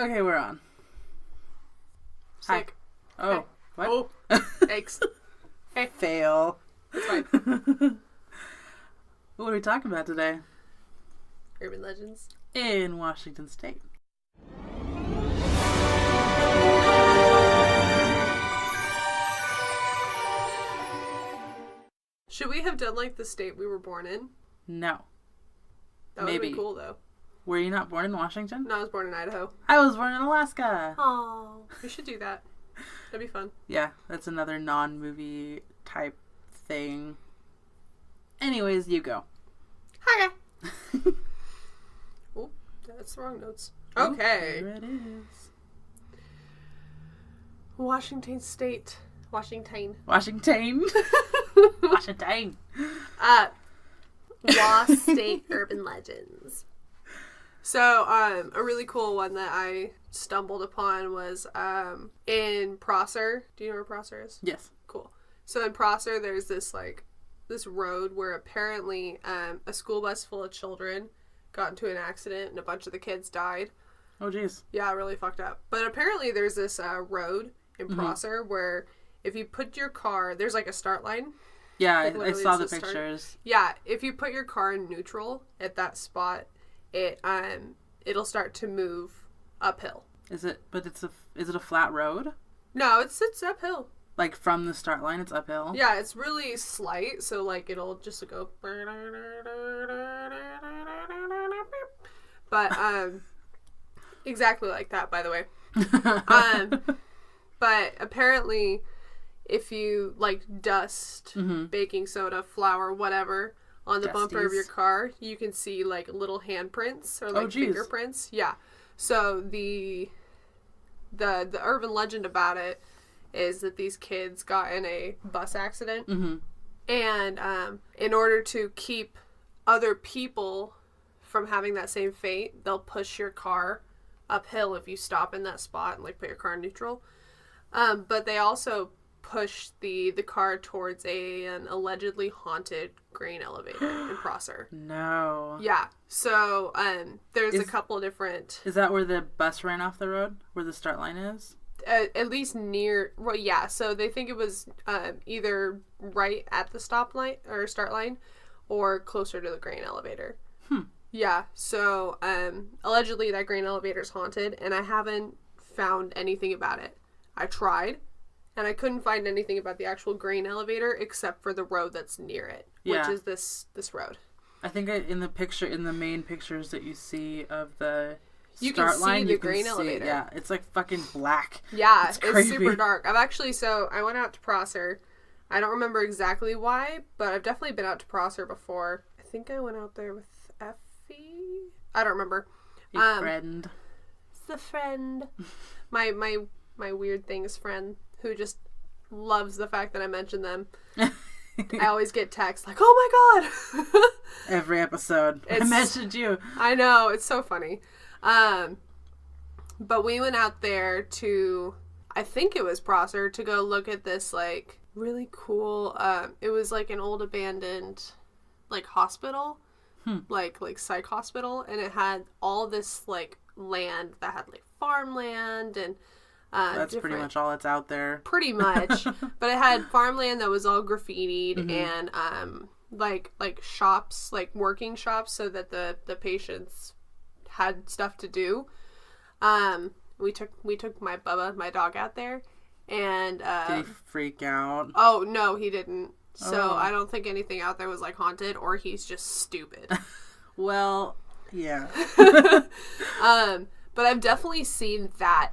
Okay, we're on. Sick. Hi. Oh, hey. what? Oh, thanks. Hey. Fail. That's fine. What are we talking about today? Urban legends. In Washington State. Should we have done like the state we were born in? No. That would Maybe. be cool though. Were you not born in Washington? No, I was born in Idaho. I was born in Alaska. Oh, we should do that. That'd be fun. Yeah, that's another non-movie type thing. Anyways, you go. Hi. Oh, that's the wrong notes. Okay. Here it is. Washington State. Washington. Washington. Washington. State urban legends. So, a really cool one that I stumbled upon was in Prosser. Do you know where Prosser is? Yes. Cool. So in Prosser, there's this road where apparently a school bus full of children got into an accident and a bunch of the kids died. Oh, jeez. Yeah, really fucked up. But apparently there's this road in Prosser where if you put your car, there's like a start line. Yeah, Like I saw the pictures. Yeah, if you put your car in neutral at that spot, it'll start to move uphill. Is it a flat road? No, it's uphill. Like from the start line, it's uphill? Yeah, it's really slight, so like it'll just go. But exactly like that, by the way. But apparently, if you like dust baking soda, flour, whatever on the bumper of your car, you can see like little handprints or like fingerprints. Yeah. So the urban legend about it is that these kids got in a bus accident, and in order to keep other people from having that same fate, they'll push your car uphill if you stop in that spot and like put your car in neutral. But they also push the car towards an allegedly haunted grain elevator in Prosser. No. Yeah. So there's a couple different. Is that where the bus ran off the road? Where the start line is? At least near. Well, yeah. So they think it was either right at the start line, or closer to the grain elevator. Yeah. So allegedly that grain elevator is haunted, and I haven't found anything about it. I tried, and I couldn't find anything about the actual grain elevator except for the road that's near it, which is this road. I think in the main pictures that you see of the you start can line, see the grain elevator. Yeah, it's like fucking black. Yeah, it's super dark. I went out to Prosser. I don't remember exactly why, but I've definitely been out to Prosser before. I think I went out there with Effie. I don't remember. A friend. It's the friend. My weird things friend who just loves the fact that I mention them. I always get texts like, "Oh my god!" Every episode, I mentioned you. I know, it's so funny. But we went out there to, I think it was Prosser, to go look at this like really cool. It was like an old abandoned like hospital, like psych hospital, and it had all this like land that had like farmland and. That's pretty much all that's out there. Pretty much. But it had farmland that was all graffitied and like shops, like working shops so that the patients had stuff to do. We took my Bubba, my dog, out there, and did he freak out? Oh no, he didn't. So I don't think anything out there was like haunted, or he's just stupid. Well, yeah. But I've definitely seen that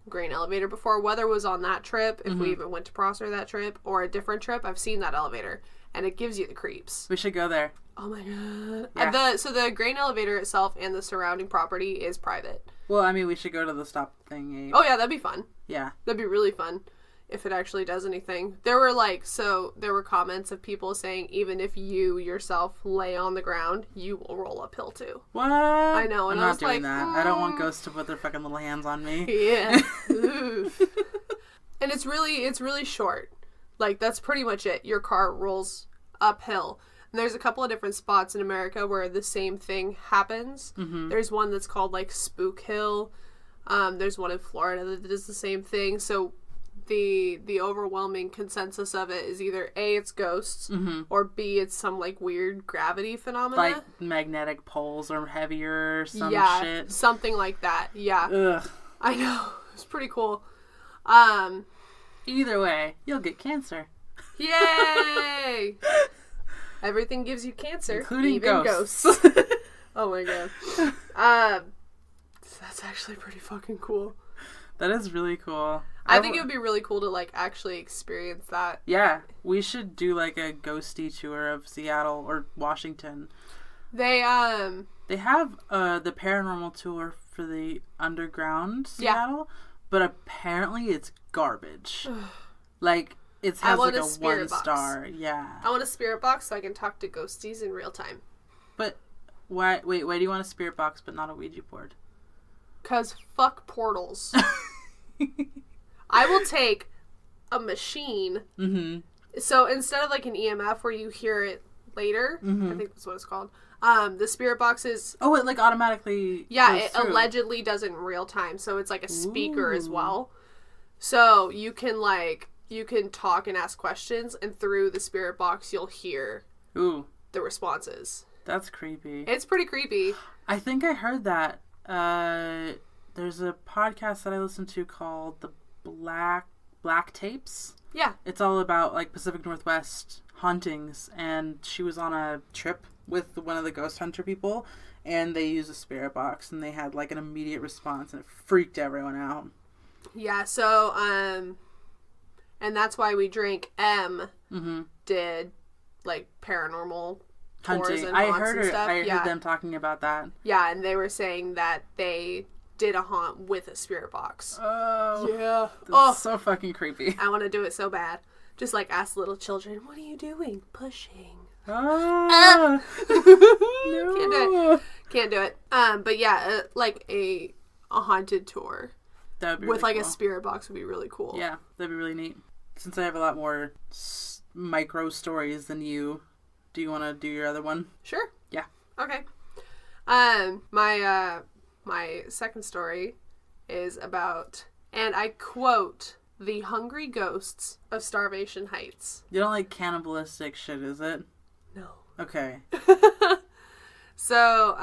grain elevator before, whether it was on that trip, if we even went to Prosser that trip, or a different trip. I've seen that elevator, and it gives you the creeps. We should go there. Oh my god. Yeah. So the grain elevator itself and the surrounding property is private. Well, I mean, we should go to the stop thingy. Oh yeah, that'd be fun. Yeah. That'd be really fun if it actually does anything. There were comments of people saying even if you yourself lay on the ground, you will roll uphill too. What? I know, and I'm I not was doing like, that. I don't want ghosts to put their fucking little hands on me. Yeah. And it's really short. Like that's pretty much it. Your car rolls uphill. And there's a couple of different spots in America where the same thing happens. There's one that's called like Spook Hill. There's one in Florida that does the same thing. So the overwhelming consensus of it is either A, it's ghosts, or B, it's some like weird gravity phenomena. Like magnetic poles are heavier or some shit. Something like that. Yeah. Ugh. I know. It's pretty cool. Either way, you'll get cancer. Yay! Everything gives you cancer, including even ghosts. Oh my god. That's actually pretty fucking cool. That is really cool. I think it would be really cool to like actually experience that. Yeah, we should do like a ghosty tour of Seattle or Washington. They have the paranormal tour for the underground Seattle, but apparently it's garbage. Like it has like a 1 star. Yeah. I want a spirit box so I can talk to ghosties in real time. But why do you want a spirit box but not a Ouija board? 'Cause fuck portals. I will take a machine. Mm-hmm. So instead of like an EMF where you hear it later, I think that's what it's called. The spirit box is... Oh, it like automatically... Yeah, it allegedly does it in real time. So it's like a speaker as well. So you can talk and ask questions, and through the spirit box you'll hear the responses. That's creepy. It's pretty creepy. I think I heard that. There's a podcast that I listen to called the Black Tapes. Yeah. It's all about like Pacific Northwest hauntings, and she was on a trip with one of the ghost hunter people, and they used a spirit box, and they had like an immediate response, and it freaked everyone out. Yeah, so and that's why We Drink did like paranormal tours and haunts and stuff. I heard them talking about that. Yeah, and they were saying that they did a haunt with a spirit box. Oh. Yeah. That's so fucking creepy. I want to do it so bad. Just like ask little children, what are you doing? Pushing. No. Can't do it. But yeah, like a haunted tour. That'd be with really like cool. A spirit box would be really cool. Yeah, that'd be really neat. Since I have a lot more micro stories than you, do you want to do your other one? Sure. Yeah. Okay. My second story is about, and I quote, the hungry ghosts of Starvation Heights. You don't like cannibalistic shit, is it? No. Okay. So,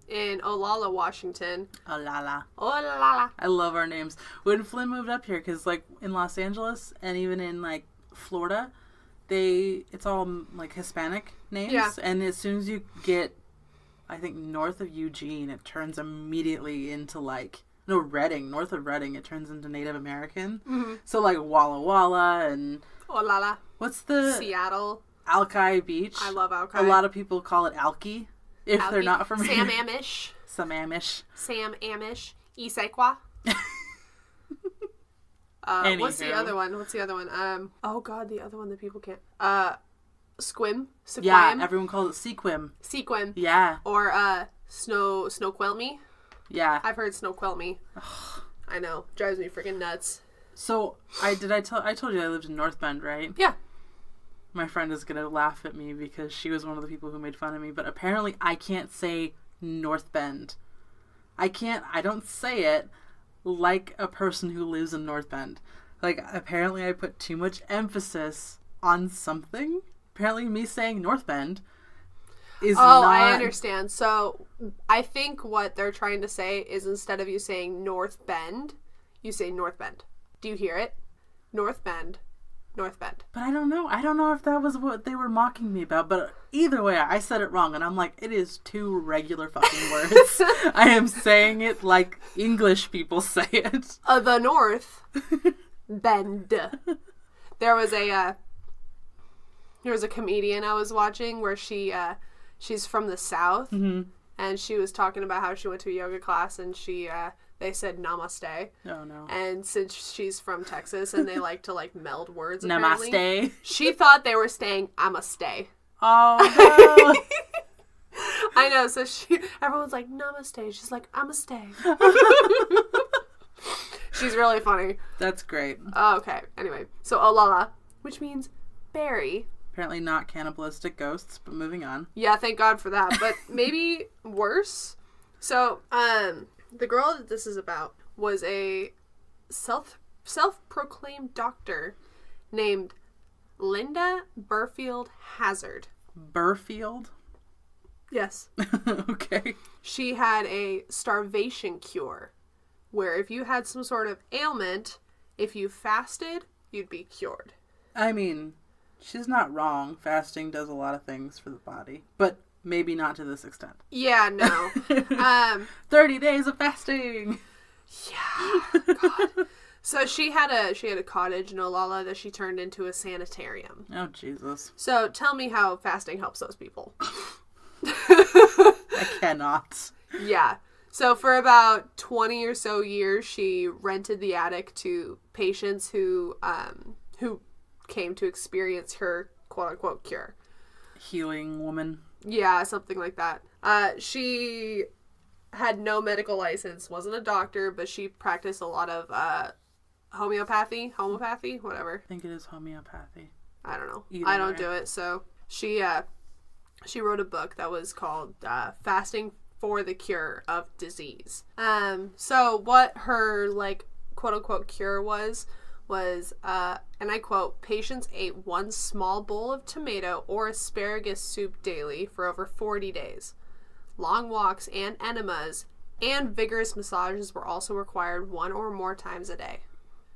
in Olalla, Washington. Olalla. Olalla. I love our names. When Flynn moved up here, because like in Los Angeles and even in like Florida, it's all like Hispanic names. Yeah. And as soon as you get, I think, north of Eugene, it turns immediately into like, no, Redding. North of Redding, it turns into Native American. Mm-hmm. So like Walla Walla and... Olalla. What's the... Seattle. Alki Beach. I love Alki. A lot of people call it Alki, if Alki. They're not from Sam here. Amish. Sam Amish. Sam Amish. Isequa. What's the other one? Oh god, the other one that people can't... Squim? Sequim? Yeah, everyone calls it Sequim. Sequim. Yeah. Or, Snoquelme. Yeah. I've heard Snoquelme. I know. Drives me freaking nuts. So, I told you I lived in North Bend, right? Yeah. My friend is going to laugh at me because she was one of the people who made fun of me, but apparently I can't say North Bend. I don't say it like a person who lives in North Bend. Like, apparently I put too much emphasis on something. Apparently me saying North Bend is not... I understand. So, I think what they're trying to say is instead of you saying North Bend, you say North Bend. Do you hear it? North Bend. North Bend. But I don't know. I don't know if that was what they were mocking me about, but either way, I said it wrong, and I'm like, it is two regular fucking words. I am saying it like English people say it. The North Bend. There was a comedian I was watching where she's from the South, mm-hmm. and she was talking about how she went to a yoga class, and they said namaste. Oh, no. And since she's from Texas and they like to like meld words, apparently, namaste. She thought they were saying I'ma-stay. Oh, no. I know. So everyone's like namaste. She's like I'ma-stay. She's really funny. That's great. Oh, okay. Anyway, so Olalla, which means berry. Apparently not cannibalistic ghosts, but moving on. Yeah, thank God for that. But maybe worse. So, The girl that this is about was a self-proclaimed doctor named Linda Burfield Hazard. Burfield? Yes. Okay. She had a starvation cure, where if you had some sort of ailment, if you fasted, you'd be cured. I mean, she's not wrong. Fasting does a lot of things for the body, but maybe not to this extent. Yeah, no. 30 days of fasting! Yeah. God. So she had a cottage in Olalla that she turned into a sanitarium. Oh, Jesus. So tell me how fasting helps those people. I cannot. Yeah. So for about 20 or so years, she rented the attic to patients who came to experience her quote-unquote cure. Healing woman. Yeah, something like that. She had no medical license, wasn't a doctor, but she practiced a lot of homeopathy, whatever. I think it is homeopathy. I don't know. I don't do it. So she wrote a book that was called Fasting for the Cure of Disease. So what her quote unquote cure was, and I quote, patients ate one small bowl of tomato or asparagus soup daily for over 40 days. Long walks and enemas and vigorous massages were also required 1 or more times a day.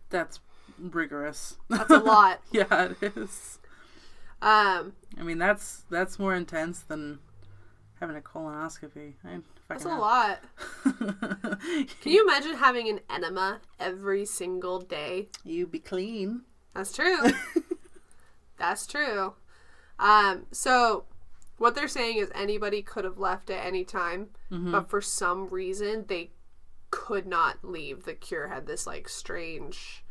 That's rigorous. That's a lot. Yeah, it is. I mean, that's more intense than having a colonoscopy. That's a lot. Can you imagine having an enema every single day? You be clean. That's true. That's true. So what they're saying is anybody could have left at any time, but for some reason they could not leave. The cure had this strange,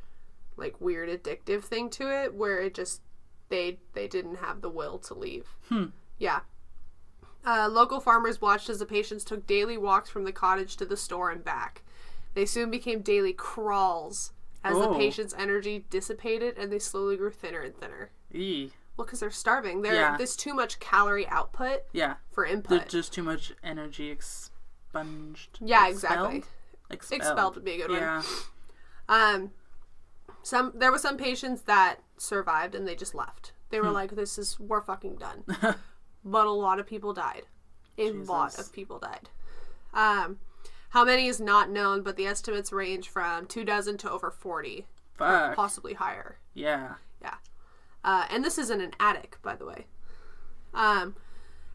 weird addictive thing to it where it just they didn't have the will to leave. Yeah. Local farmers watched as the patients took daily walks from the cottage to the store and back. They soon became daily crawls as the patient's energy dissipated and they slowly grew thinner and thinner. Eee. Well, because they're starving. There's too much calorie output for input. There's just too much energy expunged. Yeah, exactly. Expelled would be a good one. Yeah. There were some patients that survived and they just left. They were like, we're fucking done. But a lot of people died. Lot of people died. How many is not known, but the estimates range from 24 to over 40. Fuck. Possibly higher. Yeah. Yeah. And this is in an attic, by the way.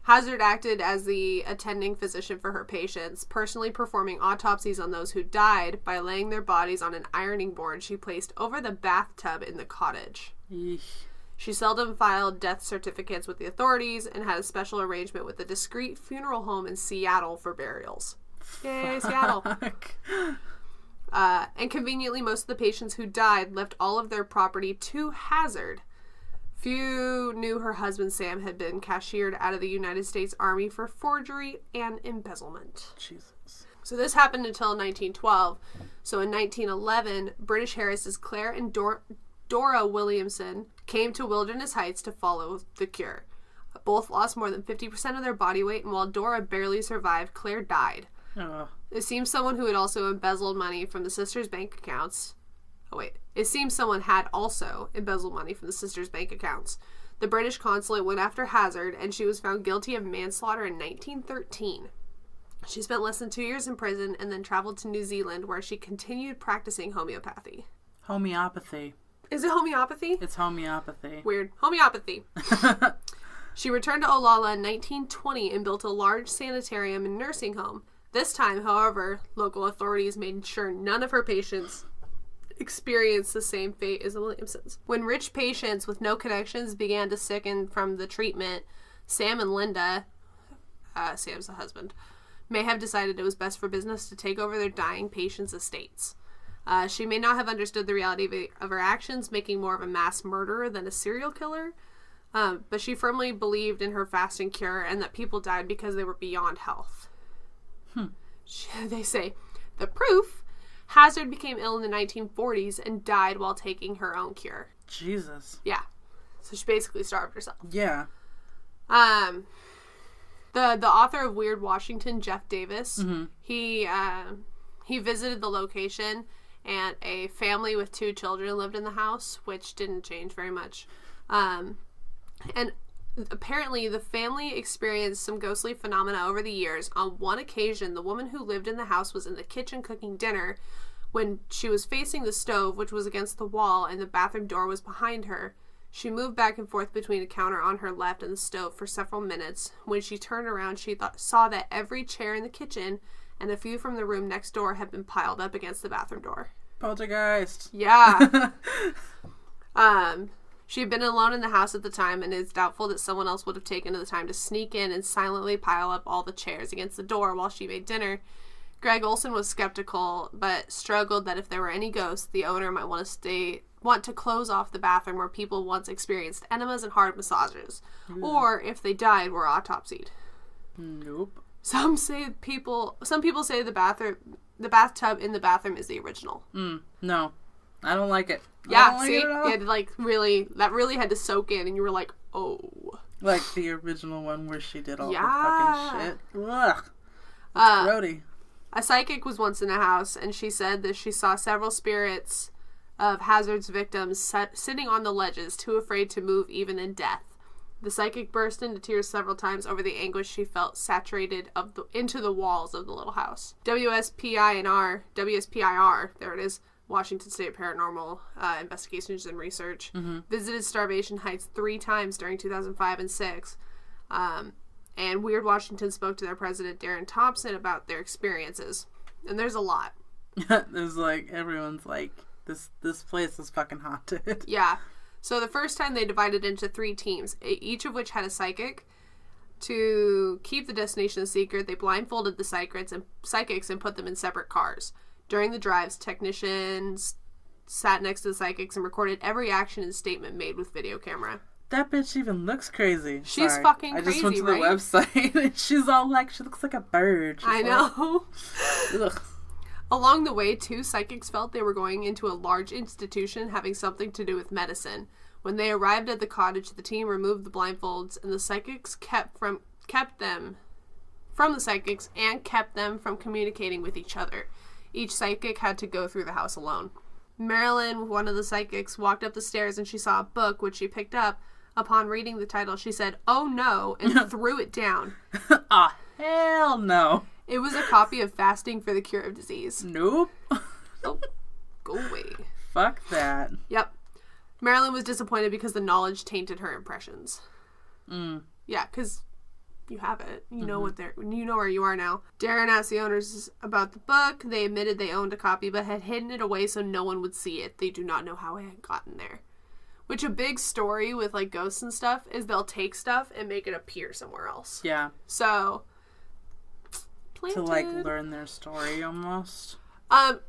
Hazard acted as the attending physician for her patients, personally performing autopsies on those who died by laying their bodies on an ironing board she placed over the bathtub in the cottage. Eesh. She seldom filed death certificates with the authorities and had a special arrangement with a discreet funeral home in Seattle for burials. Yay, Seattle. And conveniently, most of the patients who died left all of their property to Hazard. Few knew her husband Sam had been cashiered out of the United States Army for forgery and embezzlement. Jesus. So this happened until 1912. So in 1911, British heiresses Claire and Dora Williamson came to Wilderness Heights to follow the cure. Both lost more than 50% of their body weight, and while Dora barely survived, Claire died. It seems someone who had also embezzled money from the sisters' bank accounts. It seems someone had also embezzled money from the sisters' bank accounts. The British consulate went after Hazard, and she was found guilty of manslaughter in 1913. She spent less than 2 years in prison and then traveled to New Zealand, where she continued practicing homeopathy. Homeopathy. Is it homeopathy? It's homeopathy. Weird. Homeopathy. She returned to Olalla in 1920 and built a large sanitarium and nursing home. This time, however, local authorities made sure none of her patients experienced the same fate as the Williamsons. When rich patients with no connections began to sicken from the treatment, Sam and Linda, Sam's the husband, may have decided it was best for business to take over their dying patients' estates. She may not have understood the reality of her actions, making more of a mass murderer than a serial killer, but she firmly believed in her fasting cure and that people died because they were beyond health. They say, the proof, Hazard became ill in the 1940s and died while taking her own cure. Jesus. Yeah. So she basically starved herself. Yeah. The author of Weird Washington, Jeff Davis, he He visited the location, and a family with 2 children lived in the house, which didn't change very much. And apparently, the family experienced some ghostly phenomena over the years. On one occasion, the woman who lived in the house was in the kitchen cooking dinner when she was facing the stove, which was against the wall, and the bathroom door was behind her. She moved back and forth between a counter on her left and the stove for several minutes. When she turned around, she saw that every chair in the kitchen and a few from the room next door had been piled up against the bathroom door. Poltergeist. Yeah. She had been alone in the house at the time, and it's doubtful that someone else would have taken the time to sneak in and silently pile up all the chairs against the door while she made dinner. Greg Olson was skeptical, but struggled that if there were any ghosts, the owner might want to close off the bathroom where people once experienced enemas and hard massages, or if they died, were autopsied. Nope. Some people say the bathtub in the bathroom is the original. No, I don't like it. Yeah, see, you had to that really had to soak in, and you were like, oh, like the original one where she did all the fucking shit. Ugh, grody. A psychic was once in a house, and she said that she saw several spirits of Hazard's victims sitting on the ledges, too afraid to move even in death. The psychic burst into tears several times over the anguish she felt saturated into the walls of the little house. WSPIR, there it is, Washington State Paranormal Investigations and Research, visited Starvation Heights 3 times during 2005 and 6. And Weird Washington spoke to their president, Darren Thompson, about their experiences. And there's a lot. There's everyone's like, this place is fucking haunted. Yeah. So the first time they divided into 3 teams, each of which had a psychic. To keep the destination a secret, they blindfolded the psychics and put them in separate cars. During the drives, technicians sat next to the psychics and recorded every action and statement made with video camera. That bitch even looks crazy. She's fucking crazy, I just went to the right? website and she's all she looks like a bird. I know. Ugh. Along the way, 2 psychics felt they were going into a large institution having something to do with medicine. When they arrived at the cottage, the team removed the blindfolds, and the psychics kept them from the psychics and kept them from communicating with each other. Each psychic had to go through the house alone. Marilyn, one of the psychics, walked up the stairs and she saw a book, which she picked up. Upon reading the title, she said, "Oh no," and threw it down. Ah, hell no. It was a copy of Fasting for the Cure of Disease. Nope. Oh, go away. Fuck that. Yep. Marilyn was disappointed because the knowledge tainted her impressions. Yeah, because you have it. You know you know where you are now. Darren asked the owners about the book. They admitted they owned a copy, but had hidden it away so no one would see it. They do not know how it had gotten there. Which a big story with ghosts and stuff is they'll take stuff and make it appear somewhere else. Yeah. So planted. To learn their story almost.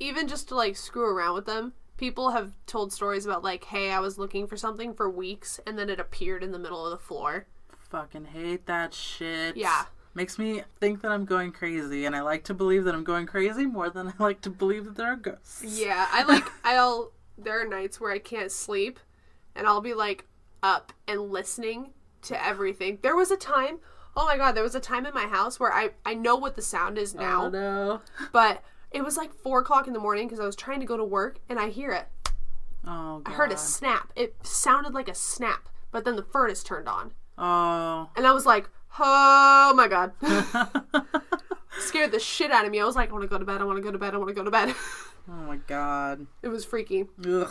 Even just to screw around with them. People have told stories about hey, I was looking for something for weeks and then it appeared in the middle of the floor. Fucking hate that shit. Yeah. Makes me think that I'm going crazy, and I like to believe that I'm going crazy more than I like to believe that there are ghosts. Yeah, there are nights where I can't sleep and I'll be up and listening to everything. There was a time in my house where I know what the sound is now. Oh no. But it was 4 o'clock in the morning because I was trying to go to work and I hear it. Oh God. I heard a snap. It sounded like a snap, but then the furnace turned on. Oh. And I was like, oh my God. Scared the shit out of me. I was like, I want to go to bed. I want to go to bed. I want to go to bed. Oh my God. It was freaky. Ugh.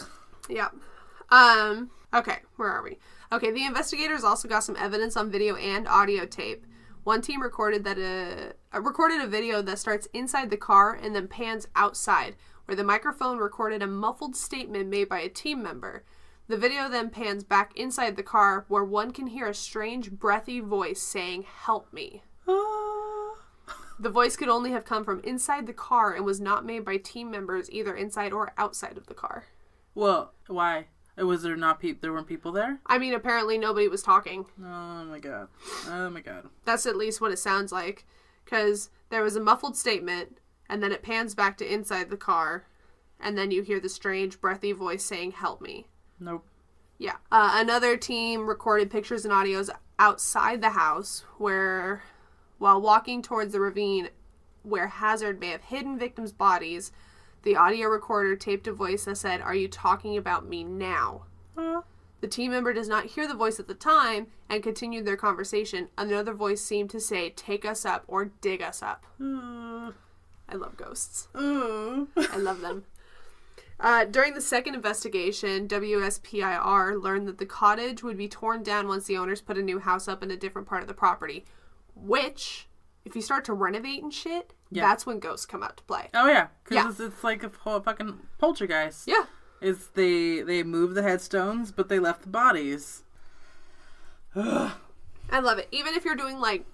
Yeah. Okay, where are we? Okay, the investigators also got some evidence on video and audio tape. One team recorded a video that starts inside the car and then pans outside, where the microphone recorded a muffled statement made by a team member. The video then pans back inside the car, where one can hear a strange, breathy voice saying, "Help me." The voice could only have come from inside the car and was not made by team members either inside or outside of the car. Well, why? Was there not there weren't people there? I mean, apparently nobody was talking. Oh my God. Oh my God. That's at least what it sounds like. Because there was a muffled statement, and then it pans back to inside the car, and then you hear the strange, breathy voice saying, "Help me." Nope. Yeah. Another team recorded pictures and audios outside the house where, while walking towards the ravine where Hazard may have hidden victims' bodies. The audio recorder taped a voice that said, "Are you talking about me now?" The team member does not hear the voice at the time and continued their conversation. Another voice seemed to say, "Take us up" or "dig us up." I love ghosts. I love them. During the second investigation, WSPIR learned that the cottage would be torn down once the owners put a new house up in a different part of the property. Which, if you start to renovate and shit, that's when ghosts come out to play. Oh, yeah. Because it's like a fucking poltergeist. Yeah. It's they moved the headstones, but they left the bodies. I love it. Even if you're doing, like,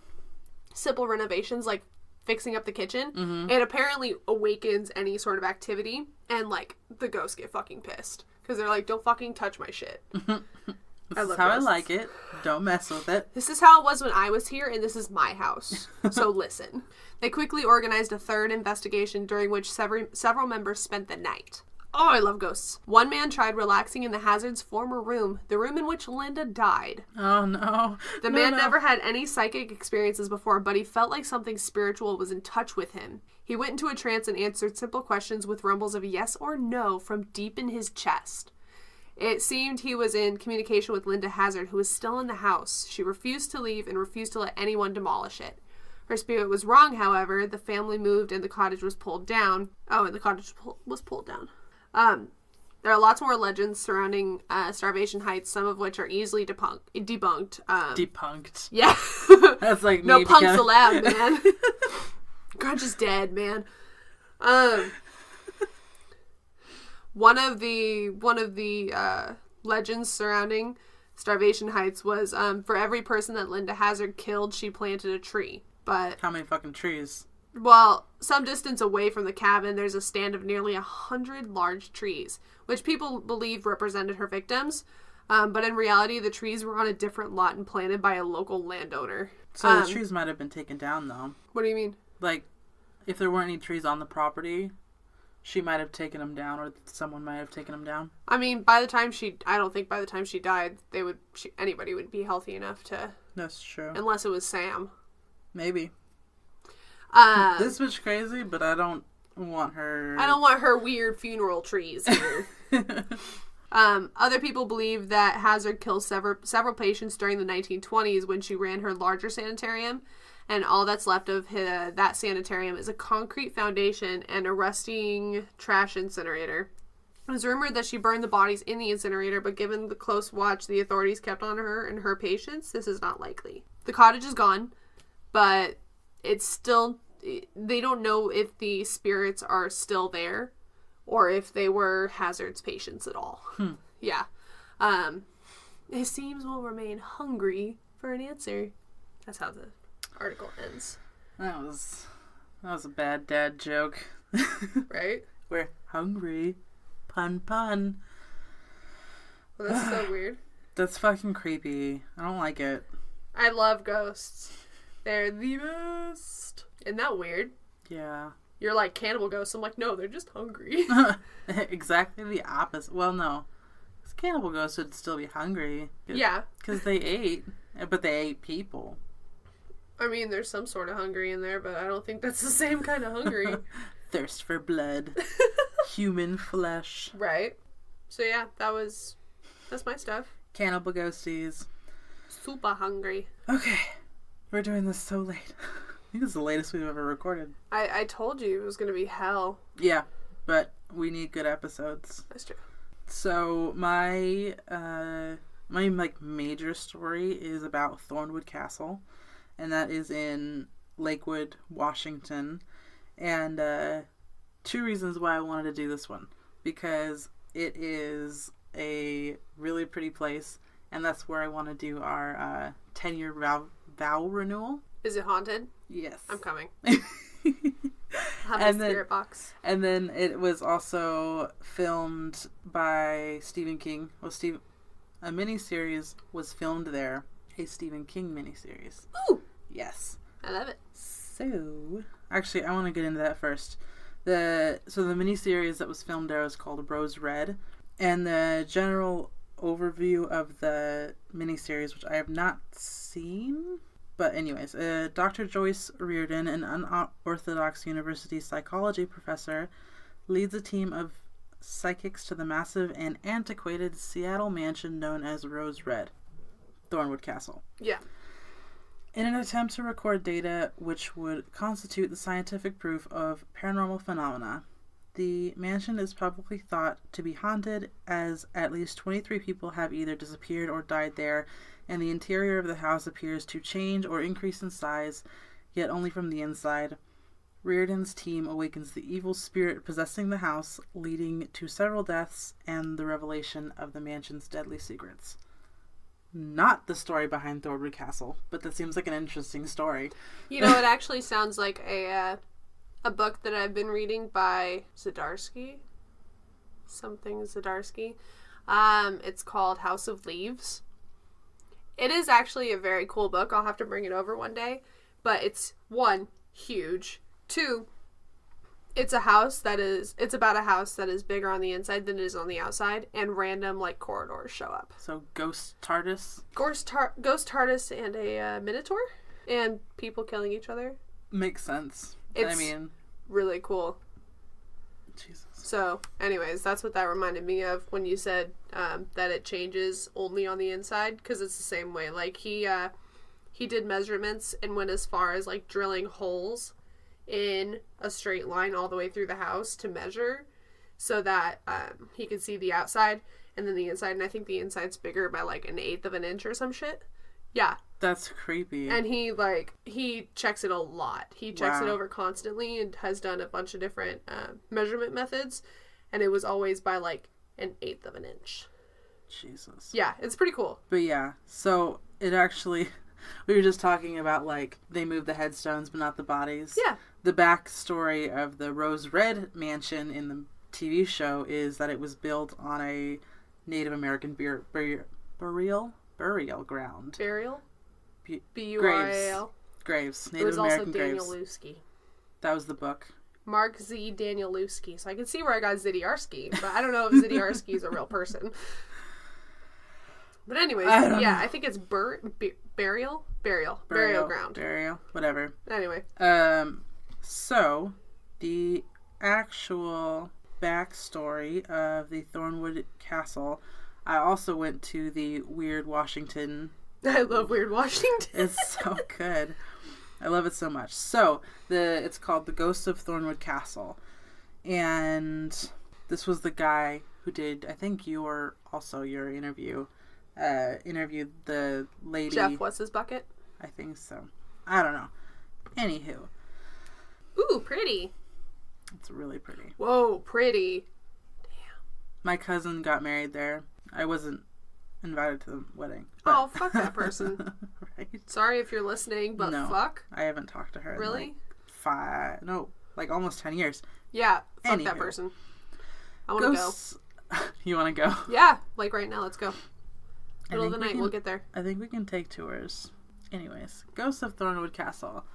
simple renovations, like fixing up the kitchen, it apparently awakens any sort of activity, and, like, the ghosts get fucking pissed. Because they're like, don't fucking touch my shit. This is how I like it. Don't mess with it. This is how it was when I was here, and this is my house. So listen. They quickly organized a third investigation, during which several members spent the night. Oh, I love ghosts. One man tried relaxing in the Hazard's former room, the room in which Linda died. Oh, no. The man never had any psychic experiences before, but he felt like something spiritual was in touch with him. He went into a trance and answered simple questions with rumbles of yes or no from deep in his chest. It seemed he was in communication with Linda Hazard, who was still in the house. She refused to leave and refused to let anyone demolish it. Her spirit was wrong, however. The family moved and the cottage was pulled down. Oh, and the cottage was pulled down. There are lots more legends surrounding Starvation Heights, some of which are easily debunked. Debunked. Yeah. That's like no punks allowed, man. Grudge is dead, man. One of the legends surrounding Starvation Heights was for every person that Linda Hazard killed, she planted a tree. But how many fucking trees? Well, some distance away from the cabin, there's a stand of nearly 100 large trees, which people believe represented her victims. But in reality, the trees were on a different lot and planted by a local landowner. So the trees might have been taken down, though. What do you mean? Like, if there weren't any trees on the property, she might have taken them down, or someone might have taken them down. I mean, I don't think by the time she died, anybody would be healthy enough to. That's true. Unless it was Sam. Maybe. This bitch crazy, but I don't want her. I don't want her weird funeral trees here. Other people believe that Hazard killed several patients during the 1920s when she ran her larger sanitarium, and all that's left of that sanitarium is a concrete foundation and a rusting trash incinerator. It was rumored that she burned the bodies in the incinerator, but given the close watch the authorities kept on her and her patients, this is not likely. The cottage is gone, but it's still... They don't know if the spirits are still there or if they were Hazard's patients at all. Yeah. It seems we'll remain hungry for an answer. That's how the article ends. That was a bad dad joke. Right? We're hungry. Pun. Well, that's so weird. That's fucking creepy. I don't like it. I love ghosts. They're the best. Isn't that weird? Yeah. You're like cannibal ghosts. I'm like, no, they're just hungry. Exactly the opposite. Well, no. Cannibal ghosts would still be hungry. Yeah. Because they ate. But they ate people. I mean, there's some sort of hungry in there, but I don't think that's the same kind of hungry. Thirst for blood. Human flesh. Right. So yeah, that's my stuff. Cannibal ghosties. Super hungry. Okay. We're doing this so late. I think it's the latest we've ever recorded. I told you it was going to be hell. Yeah, but we need good episodes. That's true. So my major story is about Thornwood Castle, and that is in Lakewood, Washington. And 2 reasons why I wanted to do this one. Because it is a really pretty place, and that's where I want to do our 10-year vow renewal. Is it haunted? Yes. I'm coming. Have a spirit box. And then it was also filmed by Stephen King. Well, a miniseries was filmed there. A Stephen King miniseries. Ooh! Yes. I love it. So, actually, I want to get into that first. The miniseries that was filmed there was called Rose Red. And the general overview of the miniseries, which I have not seen, But anyways, Dr. Joyce Reardon, an unorthodox university psychology professor, leads a team of psychics to the massive and antiquated Seattle mansion known as Rose Red, Thornwood Castle. Yeah. In an attempt to record data which would constitute the scientific proof of paranormal phenomena, the mansion is publicly thought to be haunted, as at least 23 people have either disappeared or died there, and the interior of the house appears to change or increase in size, yet only from the inside. Reardon's team awakens the evil spirit possessing the house, leading to several deaths and the revelation of the mansion's deadly secrets. Not the story behind Thornwood Castle, but that seems like an interesting story. You know, it actually sounds like a book that I've been reading by Zdarsky. Something Zdarsky. It's called House of Leaves. It is actually a very cool book. I'll have to bring it over one day. But it's, 1, huge. 2, it's about a house that is bigger on the inside than it is on the outside, and random, like, corridors show up. So, ghost TARDIS? Ghost TARDIS and a Minotaur, and people killing each other. Makes sense. It's really cool. Jesus. So, anyways, that's what that reminded me of when you said that it changes only on the inside, because it's the same way. Like, he did measurements and went as far as, like, drilling holes in a straight line all the way through the house to measure so that he could see the outside and then the inside. And I think the inside's bigger by, like, 1/8 of an inch or some shit. Yeah. That's creepy. And he checks it a lot. He checks it over constantly and has done a bunch of different measurement methods. And it was always by, like, 1/8 of an inch. Jesus. Yeah, it's pretty cool. But yeah, so it actually... We were just talking about, like, they moved the headstones but not the bodies. Yeah. The backstory of the Rose Red mansion in the TV show is that it was built on a Native American burial ground. Burial? B-U-R-A-L? Graves. Native American graves. It was also Danielewski. That was the book. Mark Z. Danielewski. So I can see where I got Zdarsky, but I don't know if Zdarsky is a real person. But anyways, I think it's burial ground. Burial, whatever. Anyway. So, the actual backstory of the Thornwood Castle, I also went to the Weird Washington. I love Weird Washington. It's so good. I love it so much. So, it's called The Ghosts of Thornwood Castle. And this was the guy who did, I think your interview. Interviewed the lady. Jeff, what's his bucket? I think so. I don't know. Anywho. Ooh, pretty. It's really pretty. Whoa, pretty. Damn. My cousin got married there. I wasn't invited to the wedding. Oh, fuck that person. Right? Sorry if you're listening, but fuck. I haven't talked to her really? In like almost 10 years. Yeah, fuck that person. I want to go. You want to go? Yeah, like right now, let's go. Middle of the night, we'll get there. I think we can take tours. Anyways, Ghosts of Thornwood Castle.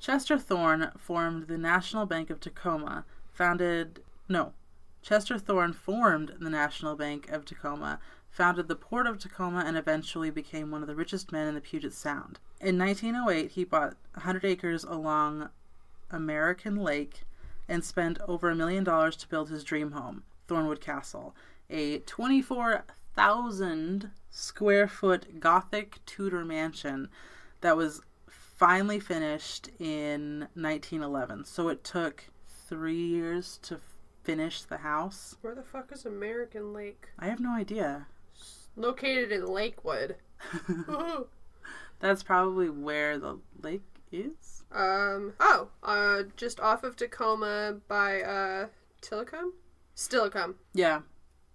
Chester Thorne formed the National Bank of Tacoma, Chester Thorne formed the National Bank of Tacoma, founded the Port of Tacoma, and eventually became one of the richest men in the Puget Sound. In 1908, he bought 100 acres along American Lake and spent over $1 million to build his dream home, Thornwood Castle, a 24,000 square foot Gothic Tudor mansion that was finally finished in 1911. So it took 3 years to finish the house. Where the fuck is American Lake? I have no idea. Located in Lakewood. That's probably where the lake is? Just off of Tacoma by Stillicum. Yeah.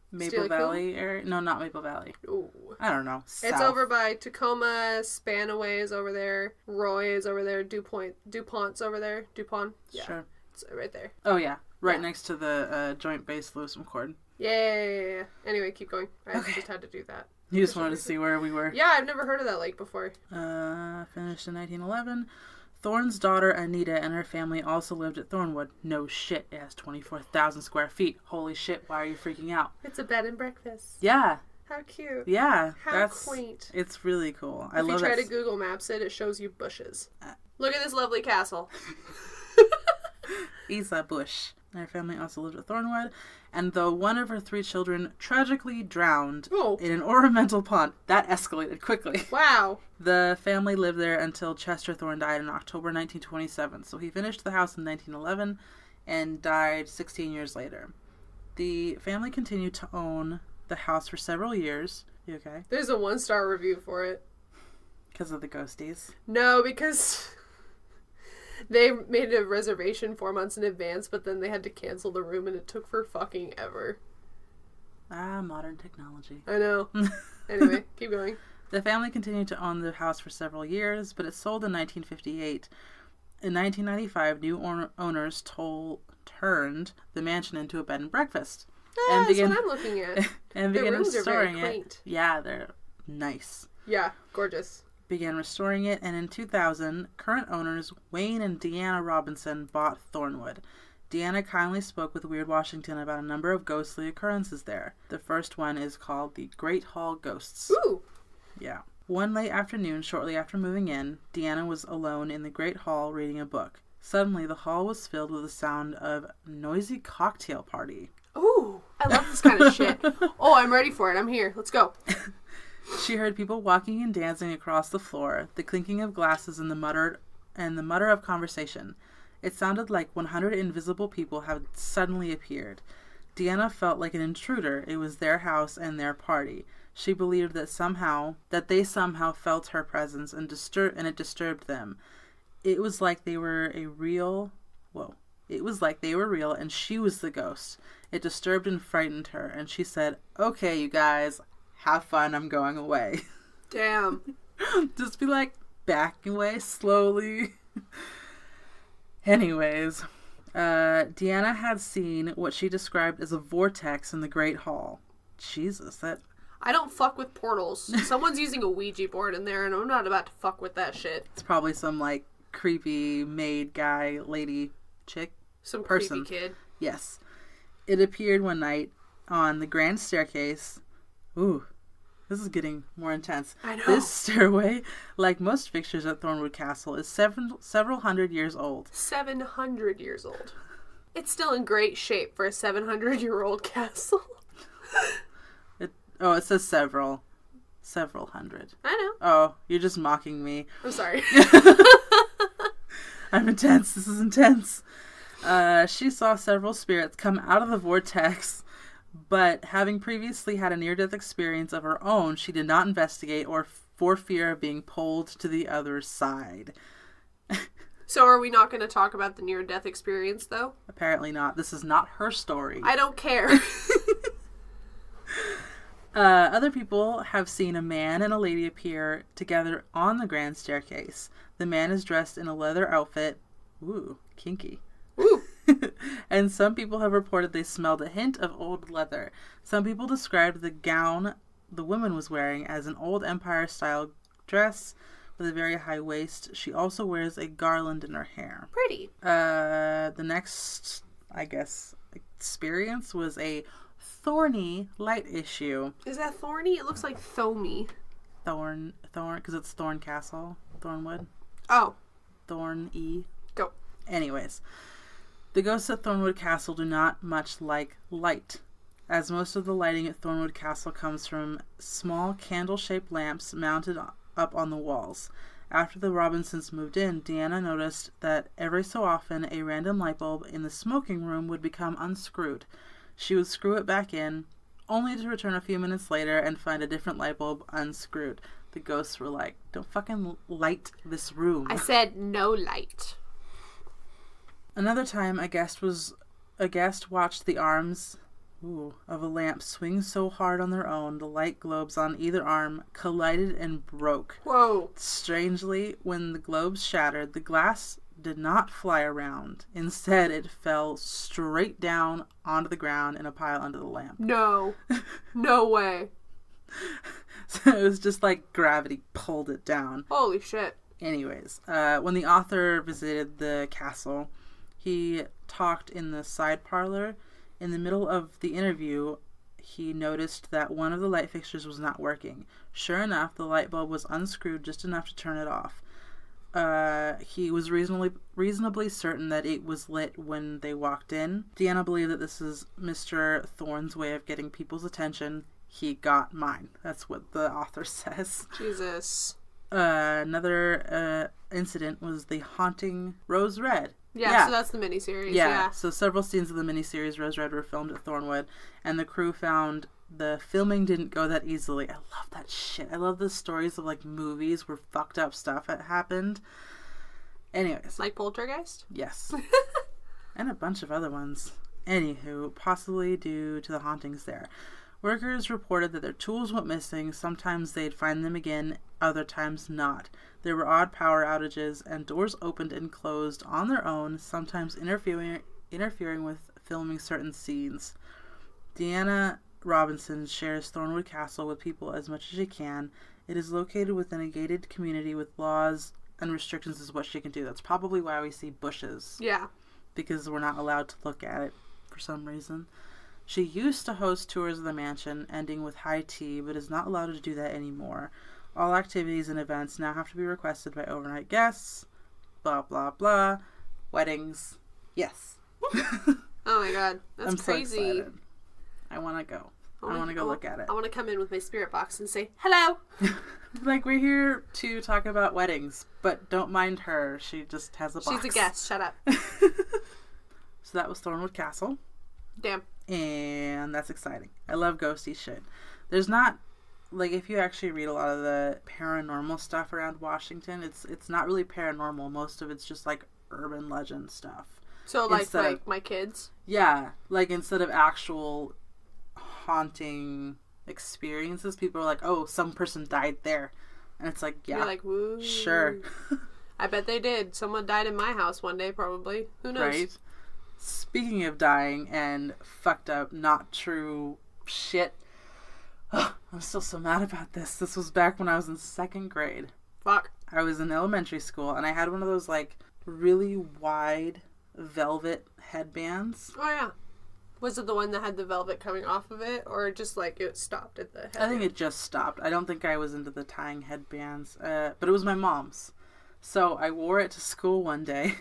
Maple Valley area? No, not Maple Valley. Ooh. I don't know. South. It's over by Tacoma. Spanaway is over there. Roy is over there. DuPont's over there. DuPont. Yeah. Sure. It's right there. Oh, yeah. Right next to the Joint Base Lewis McChord. Yeah. Anyway, keep going. I just had to do that. You just wanted to see where we were. Yeah, I've never heard of that lake before. Finished in 1911. Thorne's daughter, Anita, and her family also lived at Thornwood. No shit, it has 24,000 square feet. Holy shit, why are you freaking out? It's a bed and breakfast. Yeah. How cute. Yeah. How quaint. It's really cool. I love it. If you try to Google Maps it shows you bushes. Look at this lovely castle. Isa Bush. Her family also lived at Thornwood, and though one of her 3 children tragically drowned in an ornamental pond, that escalated quickly. Wow. The family lived there until Chester Thorne died in October 1927, so he finished the house in 1911 and died 16 years later. The family continued to own the house for several years. You okay? There's a 1-star review for it. Because of the ghosties? No, because they made a reservation 4 months in advance, but then they had to cancel the room and it took for fucking ever. Modern technology. I know. Anyway, keep going. The family continued to own the house for several years, but it sold in 1958. In 1995, new owners turned the mansion into a bed and breakfast. That's what I'm looking at. And began restoring it. Yeah, they're nice. Yeah, gorgeous. Began restoring it, and in 2000, current owners Wayne and Deanna Robinson bought Thornwood. Deanna kindly spoke with Weird Washington about a number of ghostly occurrences there. The first one is called the Great Hall Ghosts. Ooh! Yeah. One late afternoon, shortly after moving in, Deanna was alone in the Great Hall reading a book. Suddenly, the hall was filled with the sound of a noisy cocktail party. Ooh! I love this kind of shit. Oh, I'm ready for it. I'm here. Let's go. She heard people walking and dancing across the floor, the clinking of glasses and the mutter of conversation. It sounded like 100 invisible people had suddenly appeared. Deanna felt like an intruder. It was their house and their party. She believed that they somehow felt her presence and it disturbed them. It was like they were real and she was the ghost. It disturbed and frightened her, and she said, "Okay, you guys, have fun, I'm going away." Damn. Just be like, backing away slowly. Anyways, Deanna had seen what she described as a vortex in the Great Hall. Jesus, that... I don't fuck with portals. Someone's using a Ouija board in there, and I'm not about to fuck with that shit. It's probably some, like, creepy maid guy, lady, chick, some person. Creepy kid. Yes. It appeared one night on the grand staircase. Ooh, this is getting more intense. I know. This stairway, like most fixtures at Thornwood Castle, is several hundred years old. 700 years old. It's still in great shape for a 700-year-old castle. It says several hundred. I know. Oh, you're just mocking me. I'm sorry. I'm intense. This is intense. She saw several spirits come out of the vortex, but having previously had a near-death experience of her own, she did not investigate or for fear of being pulled to the other side. So are we not going to talk about the near-death experience, though? Apparently not. This is not her story. I don't care. Other people have seen a man and a lady appear together on the grand staircase. The man is dressed in a leather outfit. Ooh, kinky. Ooh. And some people have reported they smelled a hint of old leather. Some people described the gown the woman was wearing as an old Empire-style dress with a very high waist. She also wears a garland in her hair. Pretty. The next, I guess, experience was a thorny light issue. Is that thorny? It looks like thomy. Thorn, because it's Thorn Castle, Thornwood. Oh. Thorn-y. Go. Anyways, the ghosts at Thornwood Castle do not much like light, as most of the lighting at Thornwood Castle comes from small candle-shaped lamps mounted up on the walls. After the Robinsons moved in, Deanna noticed that every so often a random light bulb in the smoking room would become unscrewed. She would screw it back in, only to return a few minutes later and find a different light bulb unscrewed. The ghosts were like, "Don't fucking light this room." I said no light. Another time, a guest watched the arms of a lamp swing so hard on their own, the light globes on either arm collided and broke. Whoa. Strangely, when the globes shattered, the glass did not fly around. Instead, it fell straight down onto the ground in a pile under the lamp. No. No way. So it was just like gravity pulled it down. Holy shit. Anyways, when the author visited the castle, he talked in the side parlor. In the middle of the interview, he noticed that one of the light fixtures was not working. Sure enough, the light bulb was unscrewed just enough to turn it off. He was reasonably certain that it was lit when they walked in. Deanna believed that this is Mr. Thorne's way of getting people's attention. He got mine. That's what the author says. Jesus. Another incident was the haunting Rose Red. Yeah, so that's the miniseries. Yeah. So several scenes of the miniseries Rose Red were filmed at Thornwood, and the crew found the filming didn't go that easily. I love that shit. I love the stories of like movies where fucked up stuff had happened. Anyways. Like Poltergeist? Yes. And a bunch of other ones. Anywho, possibly due to the hauntings there. Workers reported that their tools went missing. Sometimes they'd find them again, other times not. There were odd power outages, and doors opened and closed on their own, sometimes interfering with filming certain scenes. Deanna Robinson shares Thornwood Castle with people as much as she can. It is located within a gated community with laws and restrictions as what she can do. That's probably why we see bushes. Yeah. Because we're not allowed to look at it for some reason. She used to host tours of the mansion, ending with high tea, but is not allowed to do that anymore. All activities and events now have to be requested by overnight guests. Blah, blah, blah. Weddings. Yes. Oh my god. That's I'm crazy. So excited. I want to go. I want to go look at it. I want to come in with my spirit box and say, hello. Like, we're here to talk about weddings, but don't mind her. She just has a box. She's a guest. Shut up. So that was Thornwood Castle. Damn. And that's exciting. I love ghosty shit. There's not, like, if you actually read a lot of the paranormal stuff around Washington, it's not really paranormal. Most of it's just, like, urban legend stuff. So, like my kids? Yeah. Like, instead of actual haunting experiences, people are like, oh, some person died there. And it's like, yeah. You're like, woo. Sure. I bet they did. Someone died in my house one day, probably. Who knows? Right? Speaking of dying and fucked up, not true shit. Oh, I'm still so mad about this. This was back when I was in 2nd grade. Fuck. I was in elementary school, and I had one of those, like, really wide velvet headbands. Oh, yeah. Was it the one that had the velvet coming off of it, or just, like, it stopped at the headband? I think it just stopped. I don't think I was into the tying headbands, but it was my mom's. So I wore it to school one day.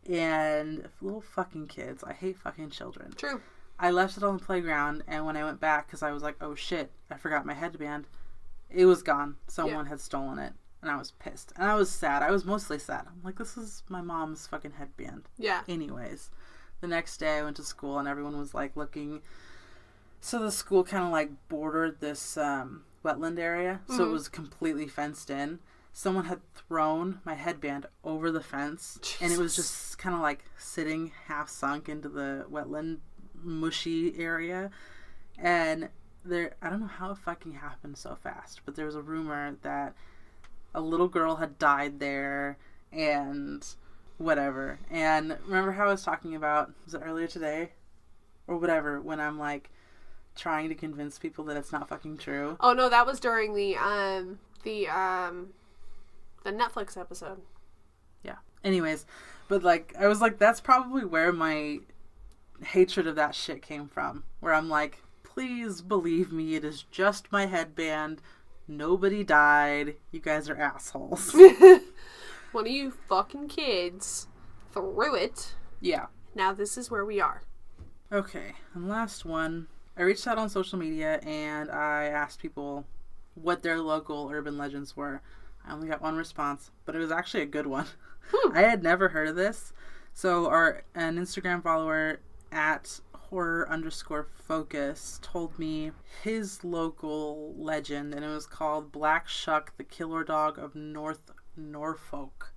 And little fucking kids. I hate fucking children. True. I left it on the playground, and when I went back, because I was like, oh shit, I forgot my headband, it was gone. Someone had stolen it, and I was pissed. And I was sad. I was mostly sad. I'm like, this is my mom's fucking headband. Yeah. Anyways, the next day I went to school, and everyone was like looking. So the school kind of like bordered this wetland area, so it was completely fenced in. Someone had thrown my headband over the fence, Jesus. And it was just kind of like sitting half sunk into the wetland mushy area. And I don't know how it fucking happened so fast, but there was a rumor that a little girl had died there and whatever. And remember how I was talking about, was it earlier today or whatever, when I'm like trying to convince people that it's not fucking true? Oh no, that was during the Netflix episode. Yeah. Anyways, but like, I was like, that's probably where my hatred of that shit came from. Where I'm like, please believe me, it is just my headband. Nobody died. You guys are assholes. One of you fucking kids threw it. Yeah. Now this is where we are. Okay. And last one. I reached out on social media and I asked people what their local urban legends were. I only got one response, but it was actually a good one. I had never heard of this. So an Instagram follower at horror_focus told me his local legend, and it was called Black Shuck, the Killer Dog of North Norfolk